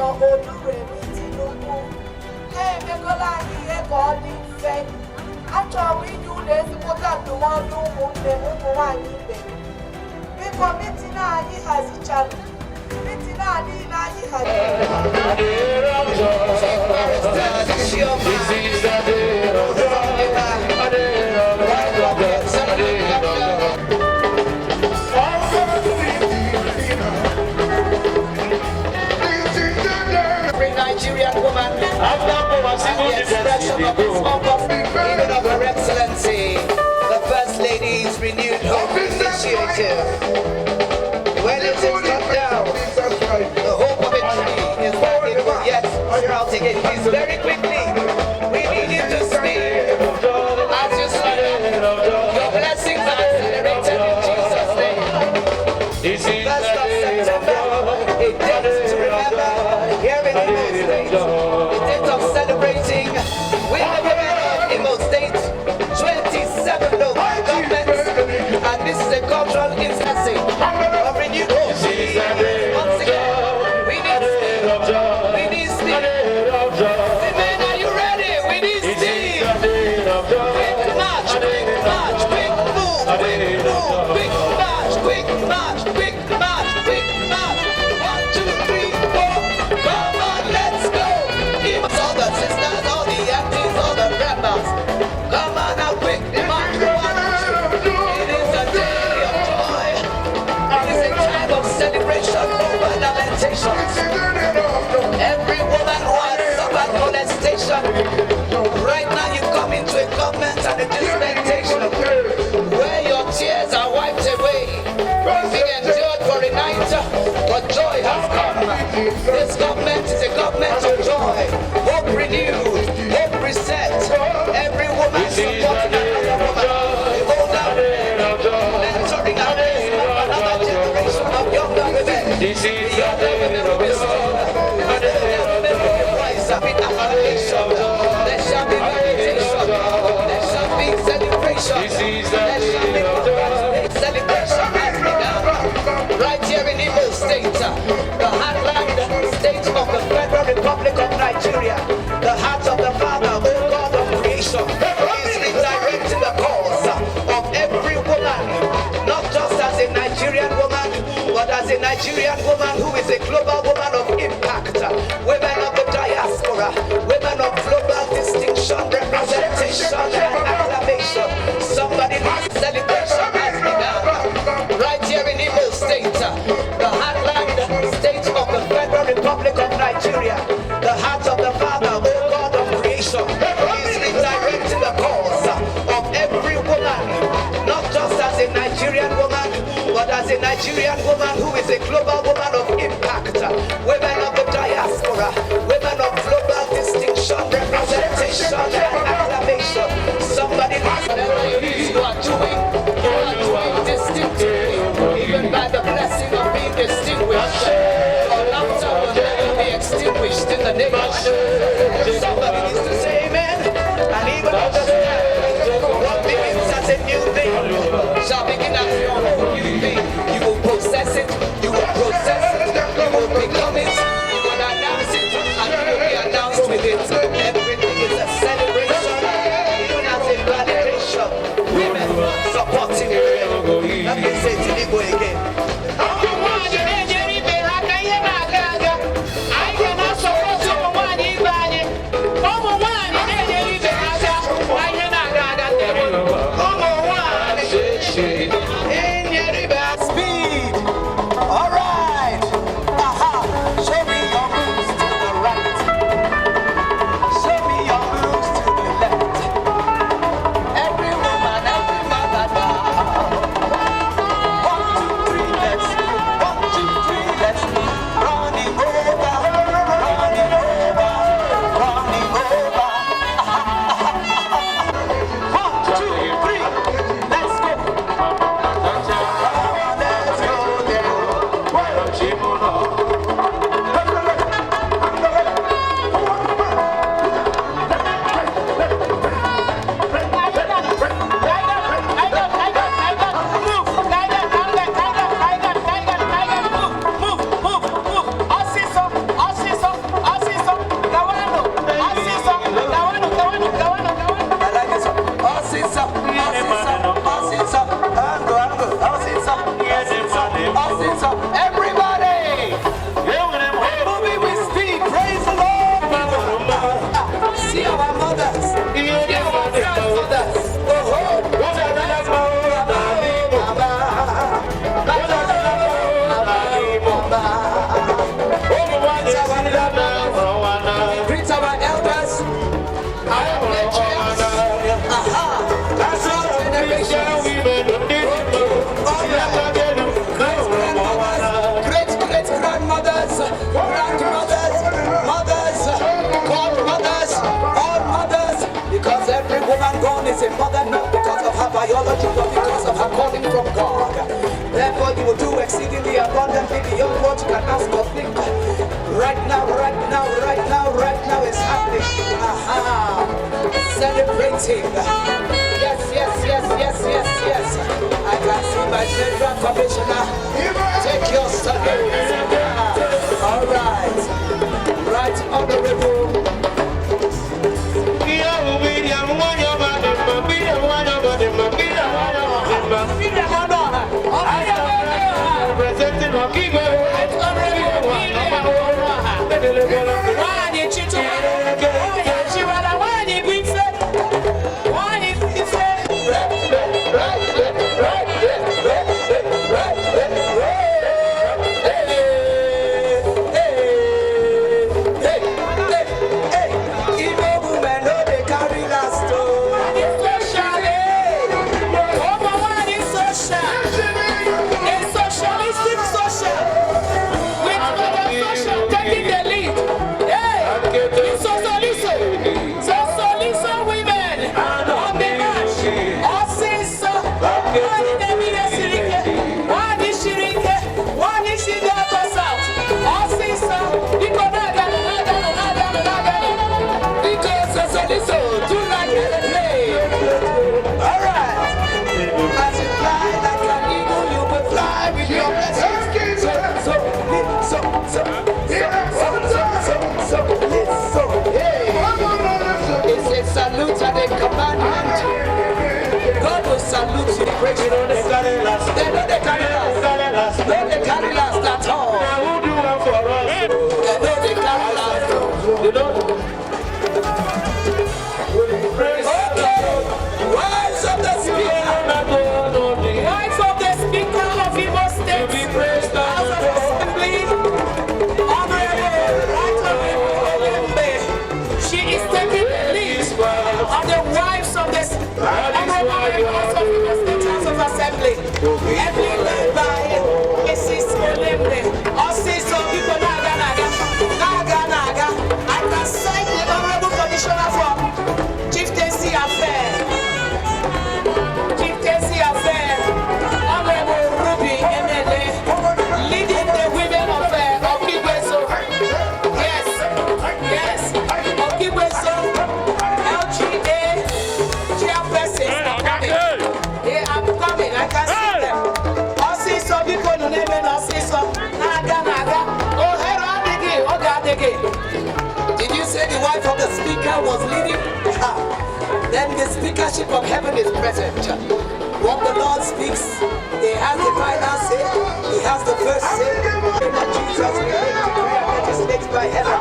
Oluremi Tinubu na-emegola anyị ihe ka ọ dị mfe. Achọrọ m inye ụlọ ezigbote ndụmọdụ ụmụnne m ụmụ nwaanyị ibe m. Biko mitin anyị hazichara. Mitin a niile anyị Nigerian woman, and the expression of his even of her Excellency, the First Lady's renewed hope initiative. When it is cut down, the hope of a tree is that it will yet sprout again. Please, very quickly, we need you to speak. As you speak, your blessings are accelerated in Jesus' name. 1st of September, a date to remember here in Imo State. A date of celebrating with the women of Imo State, 27 local governments, and this is a cultural instancy of renewed hope. Once again, we need speed. We need speed. The men, are you ready? We need speed. Quick march, quick march, quick move, quick move, quick march, quick march, quick march, quick march. 1, 2, 3, 4. Come on, let's go. All the sisters, all the aunties, all the grandmas. Come on now, quick march. 1, 2. It is a day of joy. This is the day of the Lord. There shall be meditation. There shall be celebration. This is the day of the Lord. Celebration has begun. Right here in Imo State, the heartland state of the Federal Republic of Nigeria, the heart of the Father, O God of creation, is redirecting the cause of every woman, not just as a Nigerian woman, but as a Nigerian woman who is a global woman of impact, women of the diaspora, women of global distinction, representation, and acclamation. Somebody celebration has begun. Right here in Imo State, the heartland state of the Federal Republic of Nigeria, the heart of the Father, O God of creation, is redirecting the cause of every woman, not just as a Nigerian woman, but as a Nigerian woman who is a global woman of impact, women of the diaspora, women of global distinction, representation, and acclamation. Somebody whatever it is you are doing distinctively, even by the blessing of being distinguished. Your laughter will never be extinguished in the name of Jesus. Somebody needs to say amen and even understand what begins as a new thing shall begin as a new thing. You will possess it, you will process it, you will become it, you will announce it, and you will be announced with it. Everything is a celebration, even as a validation. Women supporting women. Let me say it in Igbo again. Is a mother not because of her biology, but because of her calling from God. Therefore, you will do exceedingly abundantly beyond what you can ask or think. Right now, right now, right now, right now, it's happening. Celebrating. Yes, yes, yes, yes, yes, yes. I can see my federal commissioner. Take your salute. All right. Right, honorable. celebration. They know they carry last. They carry last at all. They know they carry last. They know. Wives of the Speaker. Wives of the Speaker of Imo State. House of Assembly. Honorable Oluremi. She is taking the lead of the wives of the Honorable House of Imo State House of Assembly. Every led by Mrs. Oluremi. Also, some people naga. I can cite the Honorable Commissioner for Chieftaincy Affairs. Chieftaincy Affairs. Honorable Ruby MLA. Leading the women of Okigweso. Yes. Okigweso. LGA. Chairpersons are coming. They are coming. I can see them. Also, some people who name it also naga. Oh, did you say the wife of the Speaker was leading? Then the speakership of heaven is present. What the Lord speaks, He has the final say, He has the first say. In the Jesus, we legislate by heaven.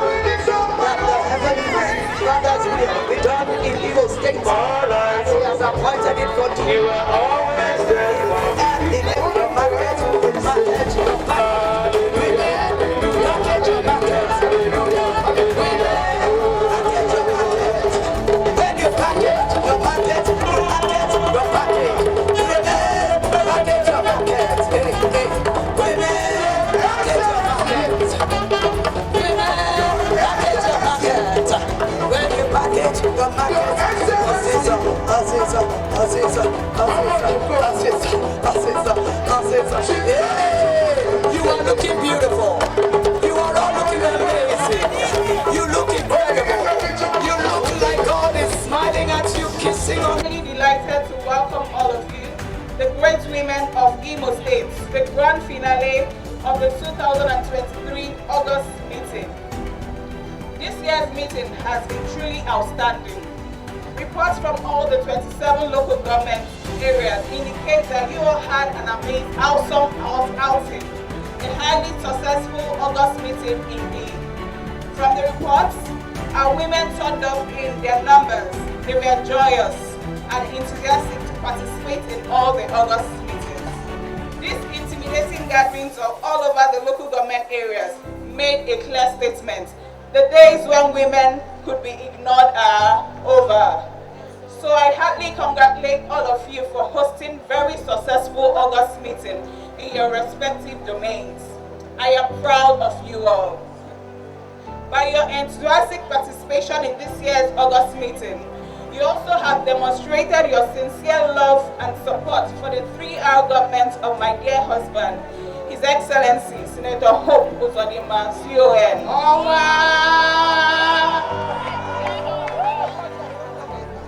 That the heavenly Father's will be done in Imo State as He has appointed it for you. And in every market, you are looking beautiful. You are all looking amazing. You look incredible. You look like God is smiling at you, kissing on you. I'm really delighted to welcome all of you, the great women of Imo State, the grand finale of the 2023 August meeting. This year's meeting has been truly outstanding. Reports from all the 27 local government areas indicate that you all had an amazing, awesome outing, a highly successful August meeting indeed. From the reports, our women turned up in their numbers. They were joyous and enthusiastic to participate in all the August meetings. These intimidating gatherings of all over the local government areas made a clear statement. The days when women could be ignored are over. So I heartily congratulate all of you for hosting very successful August meeting in your respective domains. I am proud of you all. By your enthusiastic participation in this year's August meeting, you also have demonstrated your sincere love and support for the 3R government of my dear husband, His Excellency, Senator Hope Uzodimma CON.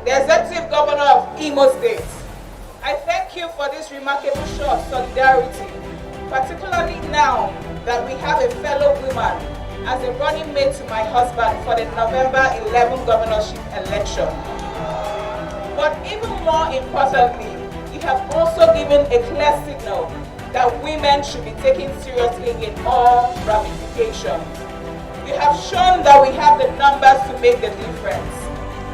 The Executive Governor of Imo State. I thank you for this remarkable show of solidarity, particularly now that we have a fellow woman as a running mate to my husband for the November 11 governorship election. But even more importantly, you have also given a clear signal that women should be taken seriously in all ramifications. You have shown that we have the numbers to make the difference.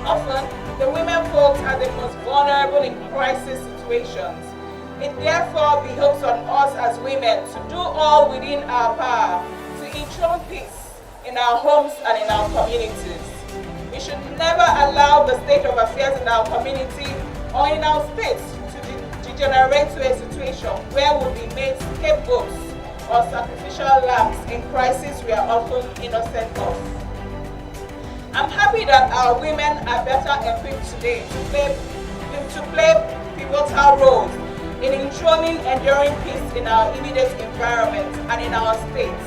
Often, the women folks are the most vulnerable in crisis situations. It therefore behoves on us as women to do all within our power to enthrone peace in our homes and in our communities. We should never allow the state of affairs in our community or in our states to degenerate to a situation where we'll be made scapegoats or sacrificial lambs in crises we are often innocent of. I'm happy that our women are better equipped today to play pivotal roles in enthroning enduring peace in our immediate environment and in our states.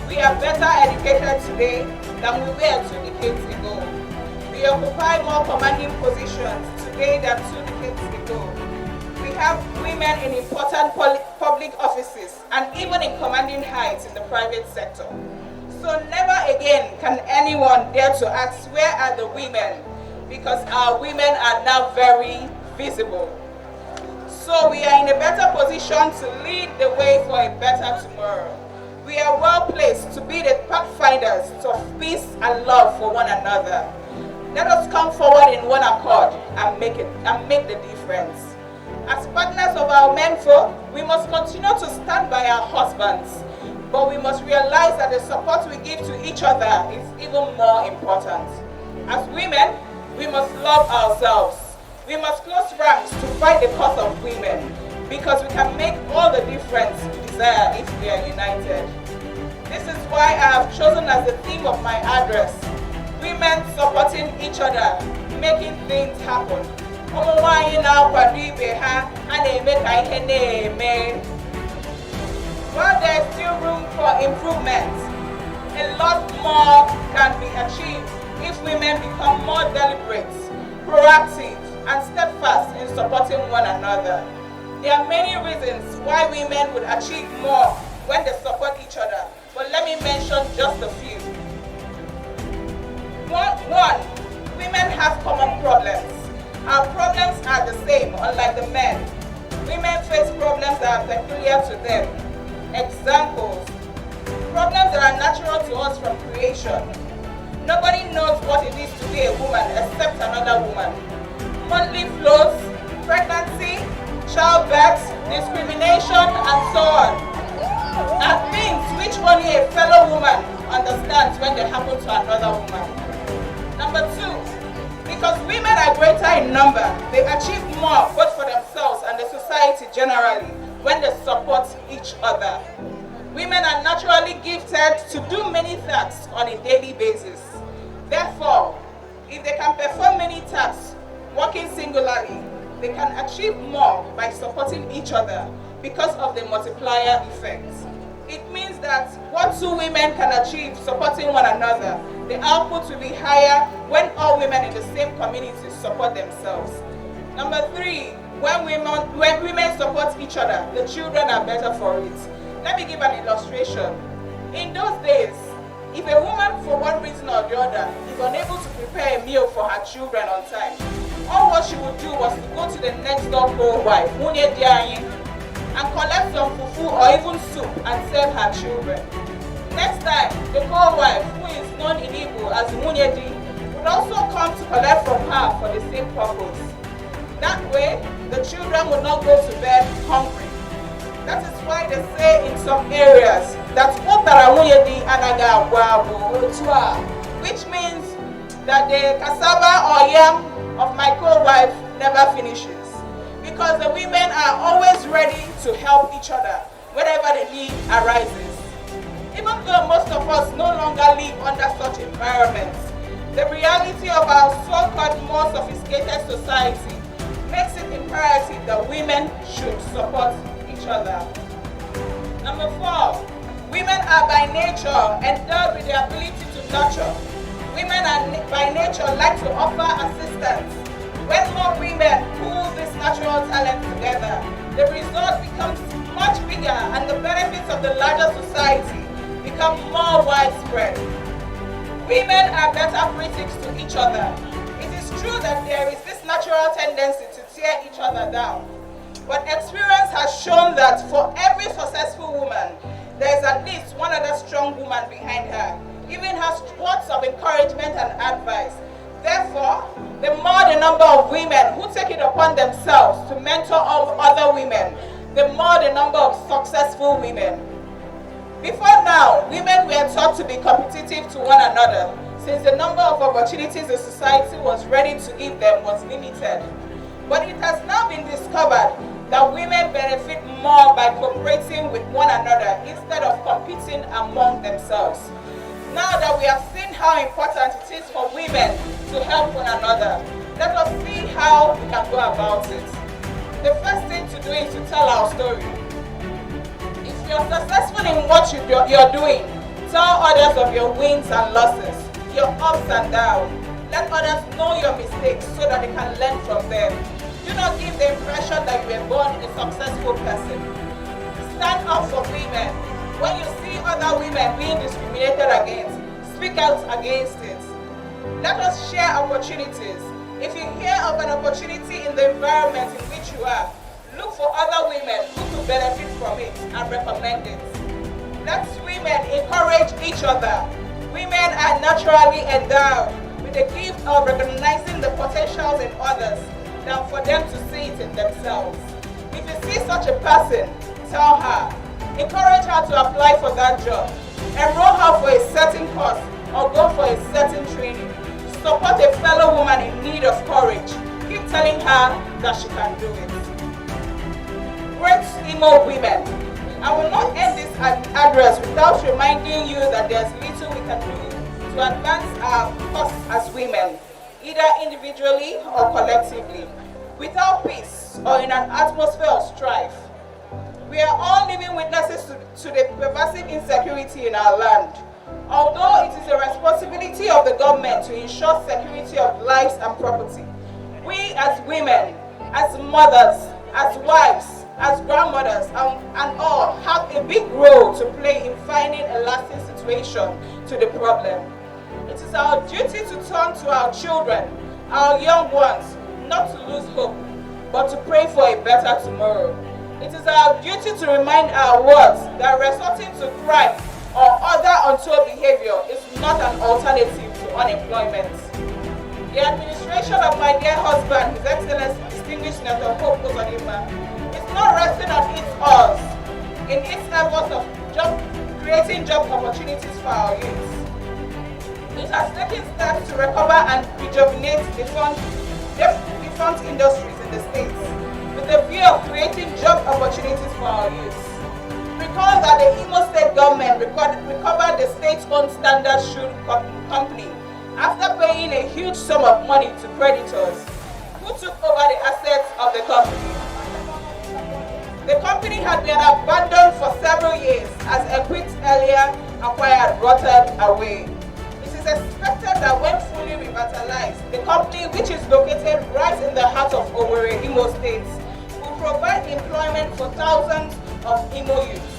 We are better educated today than we were 2 decades ago. We occupy more commanding positions today than 2 decades ago. We have women in important public offices and even in commanding heights in the private sector. So never again can anyone dare to ask, where are the women? Because our women are now very visible. So we are in a better position to lead the way for a better tomorrow. We are well placed to be the pathfinders of peace and love for one another. Let us come forward in one accord and make the difference. As partners of our menfolk, we must continue to stand by our husbands, but we must realize that the support we give to each other is even more important. As women, we must love ourselves. We must close ranks to fight the cause of women, because we can make all the difference we desire if we are united. This is why I have chosen as the theme of my address, women supporting each other, making things happen. Umu Nwanyi na-akwado Ibe Ha, na-eme na-eme. While there is still room for improvement, a lot more can be achieved if women become more deliberate, proactive, and steadfast in supporting one another. There are many reasons why women would achieve more when they support each other, but let me mention just a few. One, women have common problems. Our problems are the same, unlike the men. Women face problems that are peculiar to them. Examples: problems that are natural to us from creation. Nobody knows what it is to be a woman except another woman. Monthly flows, pregnancy, childbirth, discrimination, and so on are things which only a fellow woman understands when they happen to another woman. Number two, because women are greater in number, they achieve more both for themselves and the society generally when they support each other. Women are naturally gifted to do many tasks on a daily basis. Therefore, if they can perform many tasks working singularly, they can achieve more by supporting each other because of the multiplier effect. It means that what two women can achieve supporting one another, the output will be higher when all women in the same community support themselves. Number three, when women support each other, the children are better for it. Let me give an illustration. In those days, if a woman for one reason or the other is unable to prepare a meal for her children on time, all what she would do was to go to the next door co-wife, and collect some fufu or even soup and serve her children. Next time, the co-wife, who is known in Igbo as Munyedi, would also come to collect from her for the same purpose. That way, the children would not go to bed hungry. That is why they say in some areas that which means that the cassava or yam of my co-wife never finishes, because the women are always ready to help each other whenever the need arises. Even though most of us no longer live under such environments, the reality of our so-called more sophisticated society makes it imperative that women should support each other. Number four, women are by nature endowed with the ability to nurture. Women are by nature like to offer assistance. When more women pool this natural talent together, the result becomes much bigger and the benefits of the larger society become more widespread. Women are better critics to each other. It is true that there is this natural tendency to tear each other down, but experience has shown that for every successful woman, there is at least one other strong woman behind her, giving her words of encouragement and advice. Therefore, the more the number of women who take it upon themselves to mentor other women, the more the number of successful women. Before now, women were taught to be competitive to one another, since the number of opportunities the society was ready to give them was limited. But it has now been discovered that women benefit more by cooperating with one another instead of competing among themselves. Now that we have seen how important it is for women to help one another, let us see how we can go about it. The first thing to do is to tell our story. If you're successful in what you're doing, tell others of your wins and losses, your ups and downs. Let others know your mistakes so that they can learn from them. Do not give the impression that you were born a successful person. Stand up for women. When you see other women being discriminated against, speak out against it. Let us share opportunities. If you hear of an opportunity in the environment in which you are, look for other women who could benefit from it and recommend it. Let women encourage each other. Women are naturally endowed with the gift of recognizing the potentials in others than for them to see it in themselves. If you see such a person, tell her. Encourage her to apply for that job. Enroll her for a certain course or go for a certain training. Support a fellow woman in need of courage. Keep telling her that she can do it. Great Imo women, I will not end this address without reminding you that there's little we can do to advance our cause as women, either individually or collectively. Without peace or in an atmosphere of strife, we are all living witnesses to the pervasive insecurity in our land. Although it is a responsibility of the government to ensure security of lives and property, we as women, as mothers, as wives, as grandmothers, and all have a big role to play in finding a lasting situation to the problem. It is our duty to turn to our children, our young ones, not to lose hope, but to pray for a better tomorrow. It is our duty to remind our wards that resorting to crime or other untoward behavior is not an alternative to unemployment. The administration of my dear husband, His Excellency, Distinguished Senator Uzodimma, is not resting on its oars in its efforts of creating job opportunities for our youth. It has taken steps to recover and rejuvenate defunct industries in the states with the view of creating job opportunities for our youth. Recall that the Imo State government recovered the state-owned Standard Shoe Company after paying a huge sum of money to creditors who took over the assets of the company. The company had been abandoned for several years as equity earlier acquired rotted away. It is expected that when fully revitalized, the company, which is located right in the heart of Owerri, Imo State, will provide employment for thousands of Imo youths.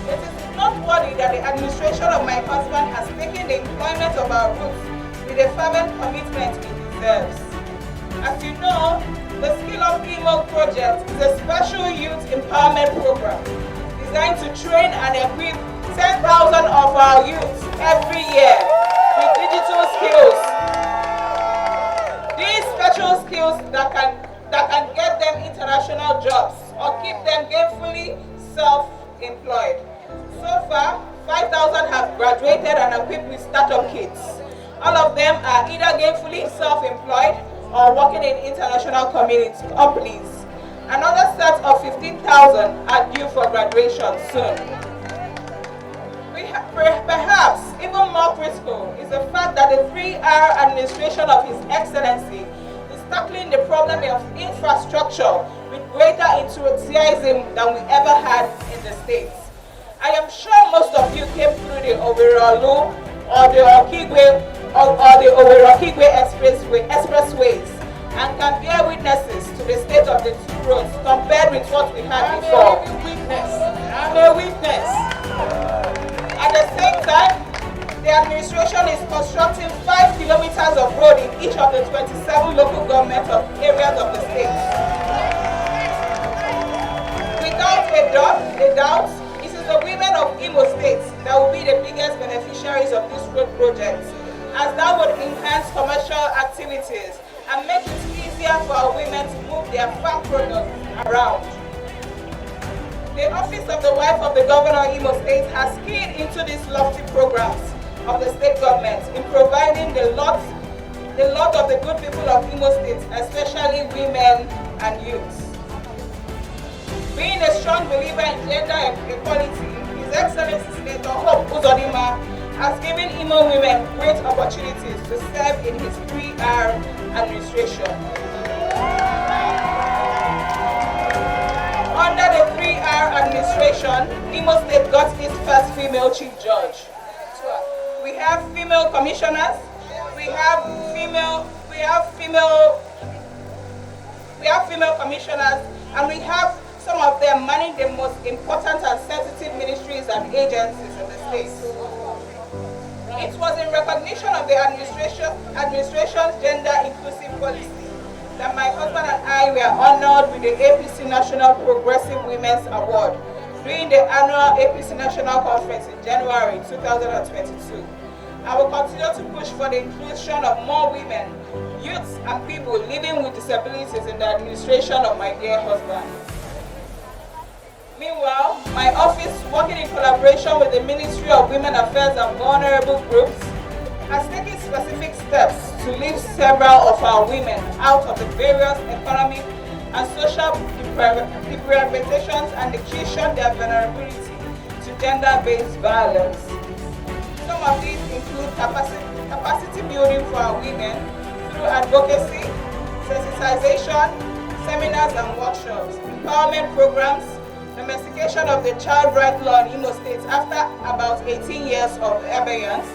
It is noteworthy that the administration of my husband has taken the employment of our youth with a fervent commitment it deserves. As you know, the Skill of Imo project is a special youth empowerment program designed to train and equip 10,000 of our youths every year with digital skills. These special skills that can get them international jobs or keep them gainfully self-employed. So far, 5,000 have graduated and equipped with startup kits. All of them are either gainfully self-employed or working in international companies. Another set of 15,000 are due for graduation soon. Perhaps even more critical is the fact that the 3R administration of His Excellency is tackling the problem of infrastructure with greater enthusiasm than we ever had in the States. I am sure most of you came through the Owerri or the Owerri expressways and can bear witnesses to the state of the two roads compared with what we had before. I'm a witness. At the same time, the administration is constructing 5 kilometers of road in each of the 27 local government areas of the state. Without a doubt, it is the women of Imo State that will be the biggest beneficiaries of this road project, as that would enhance commercial activities and make it easier for our women to move their farm products around. The Office of the Wife of the Governor of Imo State has keyed into these lofty programs of the state government in providing the lot of the good people of Imo State, especially women and youths. Being a strong believer in gender equality, His Excellency Senator Uzodimma has given Imo women great opportunities to serve in his 3R administration. Under the 3R administration, Imo State got its first female chief judge. We have female commissioners, we have female commissioners, and we have some of them manning the most important and sensitive ministries and agencies in the state. It was in recognition of the administration's gender inclusive policy that my husband and I were honored with the APC National Progressive Women's Award during the annual APC National Conference in January 2022. I will continue to push for the inclusion of more women, youths, and people living with disabilities in the administration of my dear husband. Meanwhile, my office, working in collaboration with the Ministry of Women Affairs and Vulnerable Groups, has taken specific steps to lift several of our women out of the various economic and social deprivations and decrease their vulnerability to gender-based violence. Some of these include capacity building for our women through advocacy, sensitization, seminars and workshops, empowerment programs, domestication of the child rights law in Imo State after about 18 years of abeyance,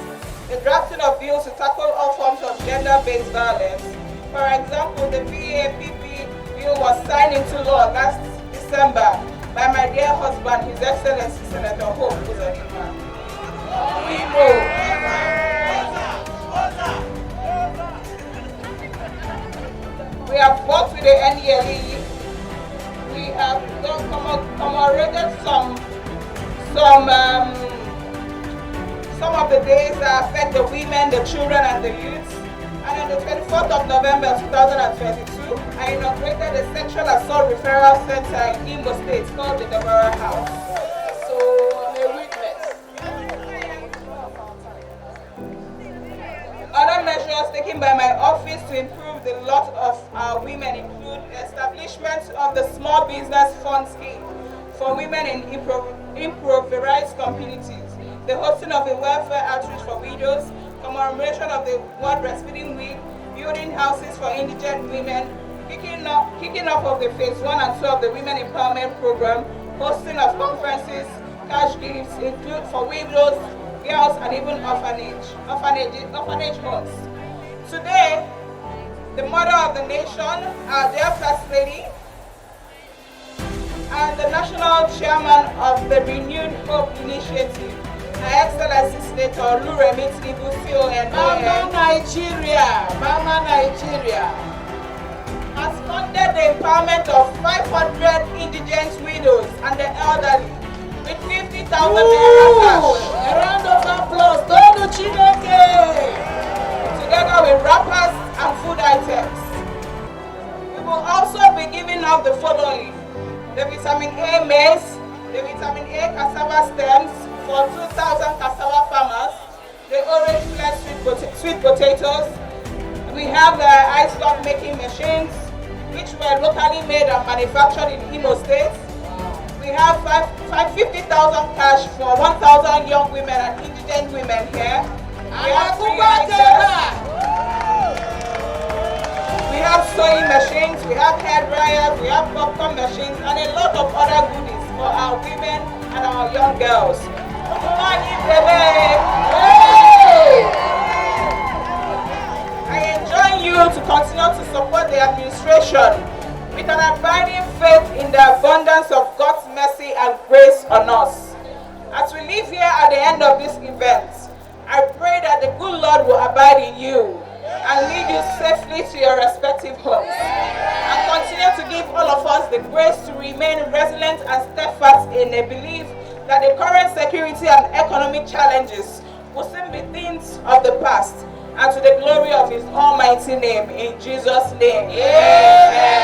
the drafting of bills to tackle all forms of gender-based violence. For example, the VAPP bill was signed into law last December by my dear husband, His Excellency Senator Uzodimma. We have worked with the NDLE. We have commemorated some of the days that affect the women, the children, and the youths. And on the 24th of November 2022, I inaugurated a sexual assault referral center in Imo State called the Deborah House. So I'm a witness. Other measures taken by my office to improve the lot of our women include the establishment of the Small Business Fund Scheme for women in impoverished communities, the hosting of a welfare outreach for widows, commemoration of the World Breastfeeding Week, building houses for indigent women, kicking off of the Phase 1 and 2 of the Women Empowerment Program, hosting of conferences, cash gifts include for widows, girls, and even orphanage homes. Today, the mother of the nation, our dear First Lady, and the national chairman of the Renewed Hope Initiative, Her Excellency Senator Oluremi Tinubu OON, Mama Nigeria, has funded the empowerment of 500 indigent widows and the elderly with 50,000 naira cash. A round of applause, Todo Chineke! Together with wrappers and food items. We will also be giving out the following: the vitamin A maize, the vitamin A cassava stems for 2,000 cassava farmers, the orange flesh sweet potatoes. We have the ice block making machines, which were locally made and manufactured in Imo State. We have 50,000 cash for 1,000 young women and indigent women here. We have free items. We have sewing machines, we have hair dryers, we have popcorn machines, and a lot of other goodies for our women and our young girls. Umu Nwanyi, baby! I enjoin you to continue to support the administration with an abiding faith in the abundance of God's mercy and grace on us. As we live here at the end of this event, I pray that the good Lord will abide in you and lead you safely to your respective homes, and continue to give all of us the grace to remain resilient and steadfast in a belief that the current security and economic challenges will soon be things of the past, and to the glory of His almighty name, in Jesus' name. Amen.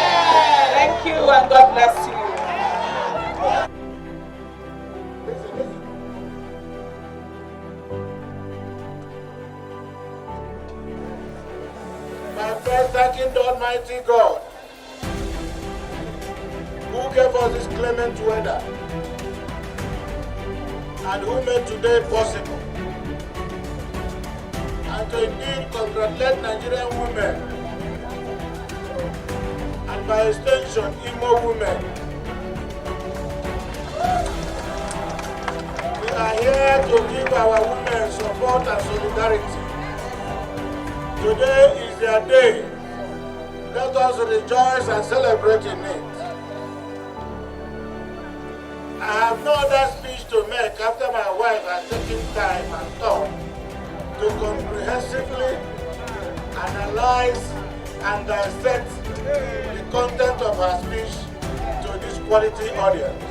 Thank you, and God bless you. My first thanking the Almighty God, who gave us this clement weather and who made today possible. And to indeed congratulate Nigerian women, and by extension, Imo women. We are here to give our women support and solidarity. Today is their day. Let us rejoice and celebrate in it. I have no other speech to make after my wife has taken time and thought to comprehensively analyze and dissect the content of her speech to this quality audience.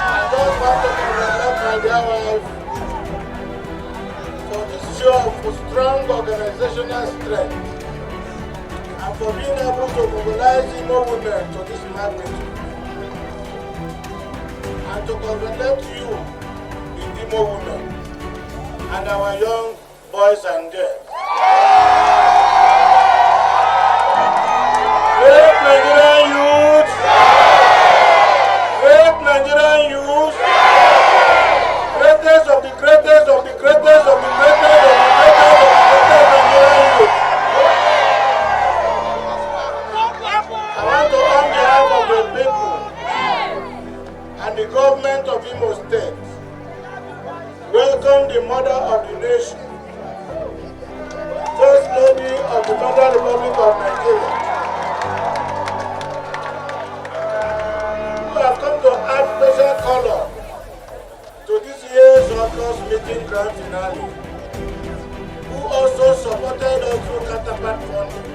I just want to congratulate my dear wife for the show of strong organizational strength and for being able to mobilize more women to this magnitude. And to congratulate you, the Igbo women, and our young boys and girls. Great Nigerian youth! Great Nigerian youth! Greatest of the greatest of the greatest of the greatest of the greatest of the greatest Nigerian youth! I want to, on behalf of the people and the government of Imo State, welcome the mother of the nation, First Lady of the Federal Republic of Nigeria, who have come to add special color to this year's August meeting grand finale, who also supported us through counterpart funding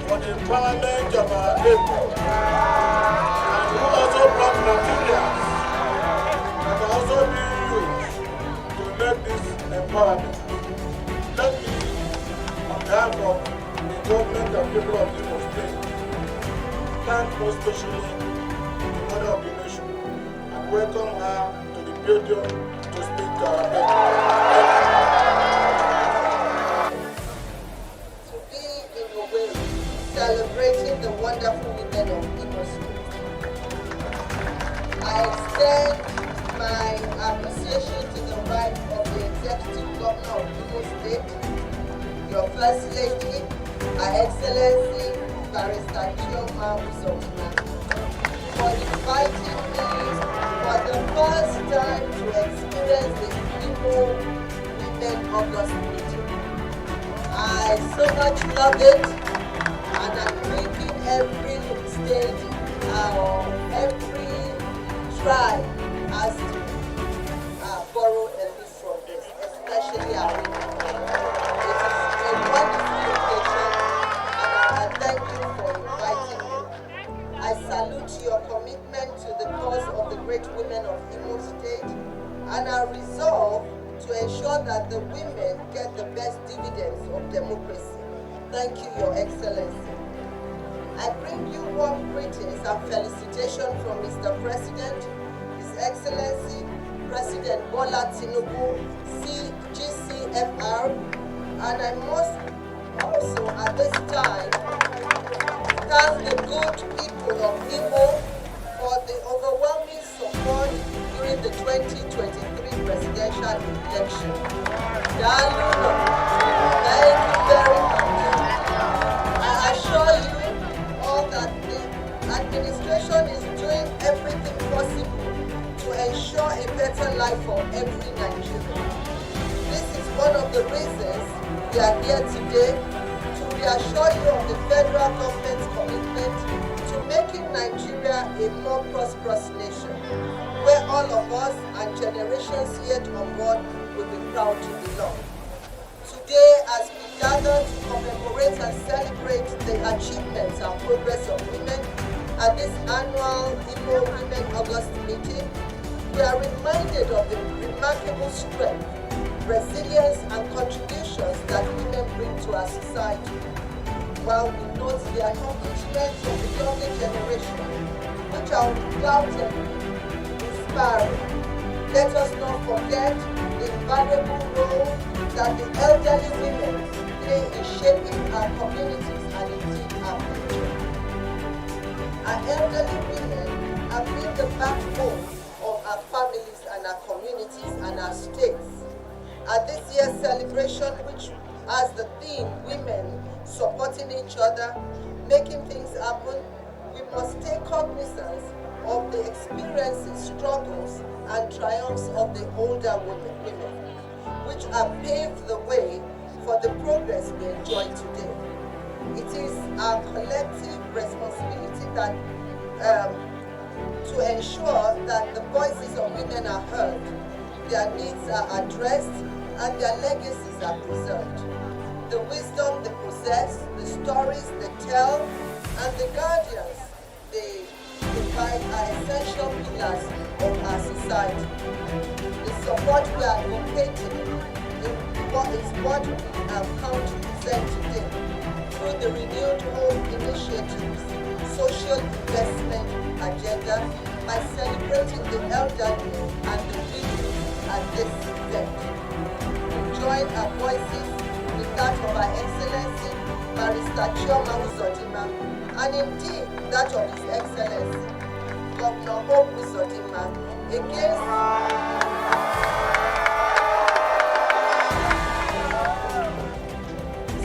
for the empowerment of our people, and who also brought materials that are also being used to make this empowerment. Let me, on behalf of the government and people of Imo State, thank most especially the mother of the nation and welcome her to the podium to speak to our people. To be in a way celebrating the wonderful women of Imo State. I extend my appreciation to the wife of the Executive Governor of Imo State, your First Lady, Her Excellency, Barrister Uzodimma, for inviting me for the first time to experience the Igbo Women August meeting. I so much love it, and I'm thinking every state or every tribe has to borrow a bit from this, especially our women. It is a wonderful occasion, and I thank you for inviting me. I salute your commitment to the cause of the great women of Imo State, and I resolve to ensure that the women get the best dividends of democracy. Thank you, Your Excellency. I bring you warm greetings and felicitation from Mr. President, His Excellency, President Bola Tinubu, GCFR, and I must also at this time thank the good people of Imo for the overwhelming support during the 2023 presidential election. Thank you very much. I assure you all that the administration is doing everything possible to ensure a better life for every Nigerian. This is one of the reasons we are here today, to reassure you of the federal government's commitment to making Nigeria a more prosperous nation, where all of us and generations yet unborn will be proud to belong. Today, as we gather to commemorate and celebrate the achievements and progress of women at this annual Igbo Women August meeting, we are reminded of the remarkable strength, resilience, and contributions that women bring to our society. While we note the accomplishments of the younger generation, which are undoubtedly inspiring, let us not forget the invaluable role that the elderly women play in shaping our communities and indeed our future. Our elderly women have been the backbone of our families and our communities and our states. At this year's celebration, which has the theme Women Supporting Each Other, Making Things Happen, we must take cognizance of the experiences, struggles, and triumphs of the older women, which have paved the way for the progress we enjoy today. It is our collective responsibility that to ensure that the voices of women are heard, their needs are addressed, and their legacies are preserved. The wisdom they possess, the stories they tell, and the guardians they provide are essential pillars of our society. The support we are advocating is what we have come to present today through the Renewed Hope Initiative's social investment agenda by celebrating the elderly and the widows at this event. Join our voices with that of our Excellency, Barrister Uzodimma, and indeed that of His Excellency, Governor Hope Uzodimma, against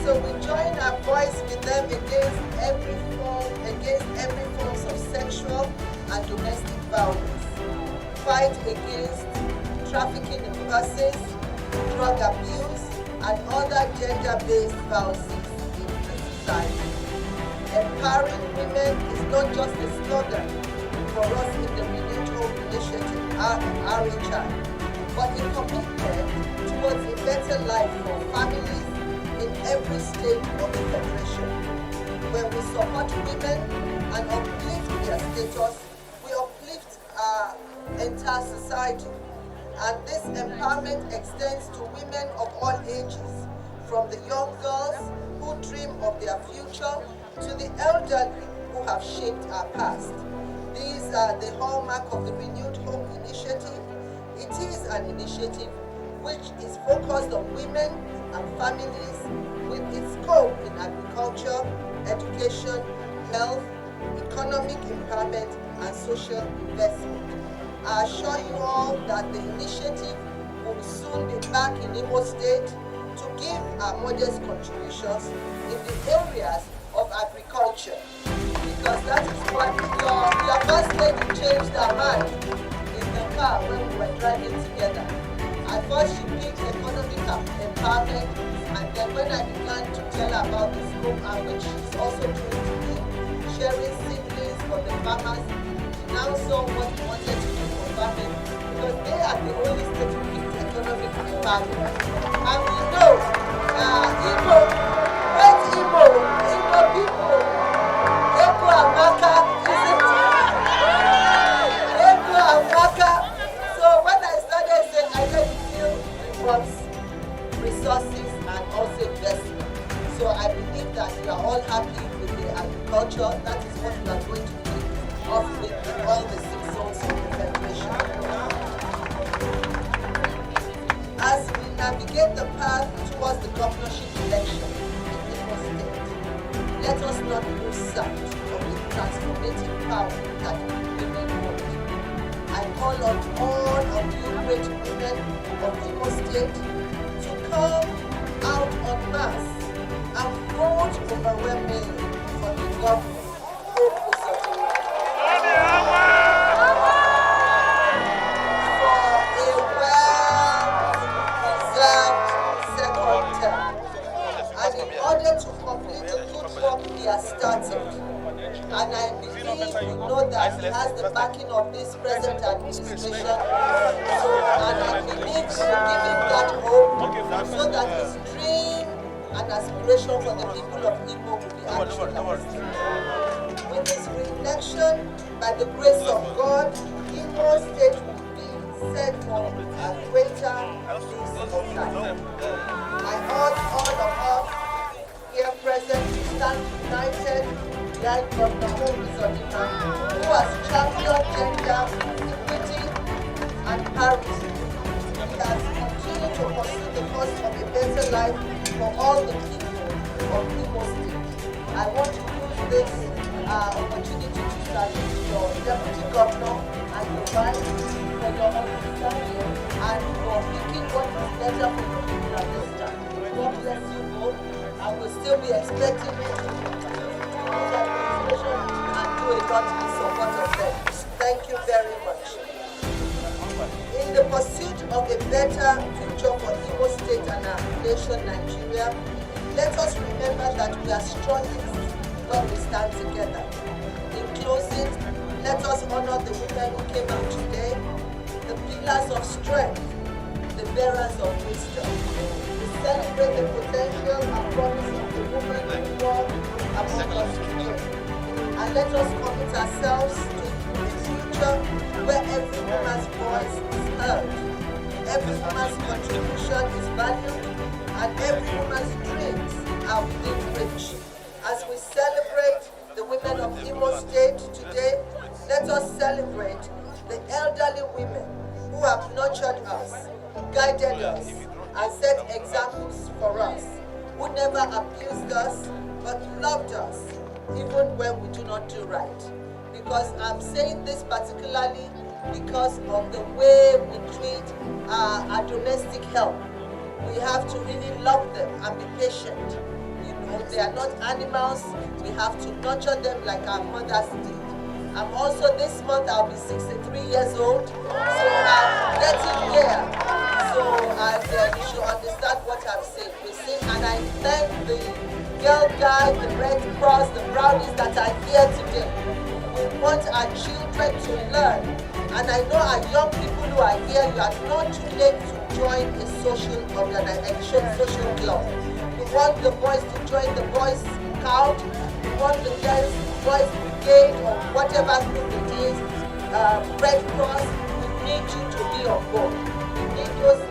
So we join our voice with them against every forms of sexual and domestic violence, fight against trafficking in persons, drug abuse, and other gender-based violence in the society. Empowering women is not just a slogan for us in the Renewed Hope Initiative, RHI, but a commitment towards a better life for families in every state of the Federation. When we support women and uplift their status, we uplift our entire society. And this empowerment extends to women of all ages, from the young girls who dream of their future to the elderly who have shaped our past. These are the hallmark of the Renewed Hope Initiative. It is an initiative which is focused on women and families with its scope in agriculture, education, health, economic empowerment, and social investment. I assure you all that the initiative will soon be back in Imo State to give our modest contributions in the areas of agriculture, because that is what your first lady changed her mind in the car when we were driving together. At first she picked economic empowerment, and then when I began to tell her about the scope and which she's also doing today, sharing seedlings for the farmers, she now saw what we wanted to do for farming, because they are the only state who picked economic empowerment. And we know Igbo people, Ego Amaka, isn't it? Ego Amaka. So when I started saying, I really feel it wants resources and also investment. So I believe that we are all happy with the agriculture. That is what we are going to do off with in all the 6 zones of the Federation. As we navigate the path towards the governorship election in Imo State, let us not lose sight of the transformative power that women hold. I call on all of you great women of Imo State to come out en masse and vote overwhelmingly for the government Hope Uzodimma for a well-deserved second term. And in order to complete the good work he has started, and I believe we know that he has the backing of this present administration, and I believe we will give him that hope so that his dream and aspiration for the people of Igbo will be actualized. With his re-election, by the grace of God, Imo State will be set for a greater peace of life. I urge all of us here present to stand united behind Governor Hope Uzodimma, who has championed gender equity and parity. He has continued to pursue the cause of a better life for all the people of Imo State. I want to use this opportunity to salute your Deputy Governor and your Vice for your understanding and for picking what is better for the people at this time. God bless you both. I will still be expecting you to administration and do a lot in support of them. Thank you very much. In the pursuit of a better future for Imo State and our nation, Nigeria, let us remember that we are strongest when we stand together. In closing, let us honor the women who came out today, the pillars of strength bearers of wisdom. We celebrate the potential and promise of the woman who walk among us today. And let us commit ourselves to a future where every woman's voice is heard, every woman's contribution is valued, and every woman's dreams are within reach. As we celebrate the women of Imo State today, let us celebrate the elderly women who have nurtured us, guided us, and set examples for us, who never abused us, but loved us, even when we do not do right. Because I'm saying this particularly because of the way we treat our domestic help. We have to really love them and be patient. You know, they are not animals. We have to nurture them like our mothers did. I'm also, this month I'll be 63 years old, so I'm getting there. So you should understand what I'm saying. We sing, and I thank the Girl Guide, the Red Cross, the Brownies that are here today. We want our children to learn. And I know our young people who are here, you are not too late to join a social organization, social club. We want the boys to join the Boys Scout. We want the girls, Boys Brigade, or whatever group it is, Red Cross. We need you to be on board. We need those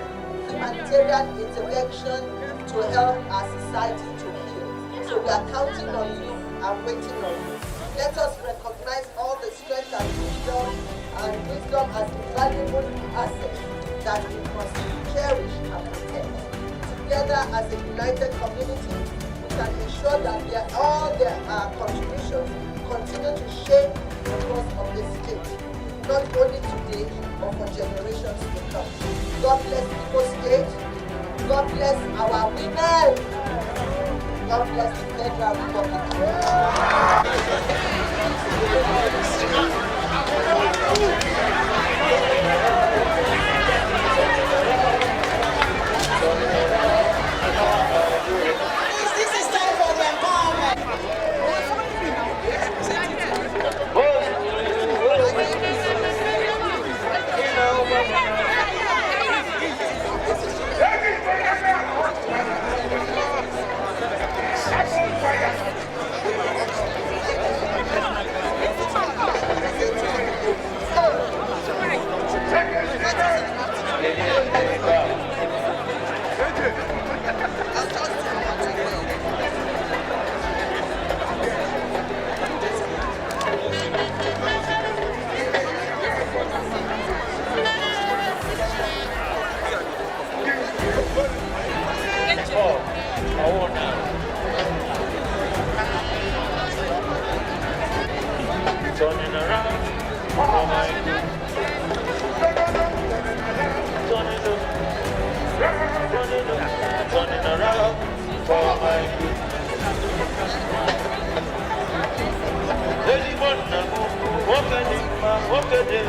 humanitarian intervention to help our society to heal. So we are counting on you and waiting on you. Let us recognize all the strength and wisdom as a valuable asset that we must cherish and protect. Together as a united community, we can ensure that all their contributions continue to shape the course of the state, not only today, but for generations to come. God bless Imo State. God bless our women. God bless the Federal Republic. This is time for the empowerment. Turning around, oh my God. Turning around, oh my God. Anyone, walk a day,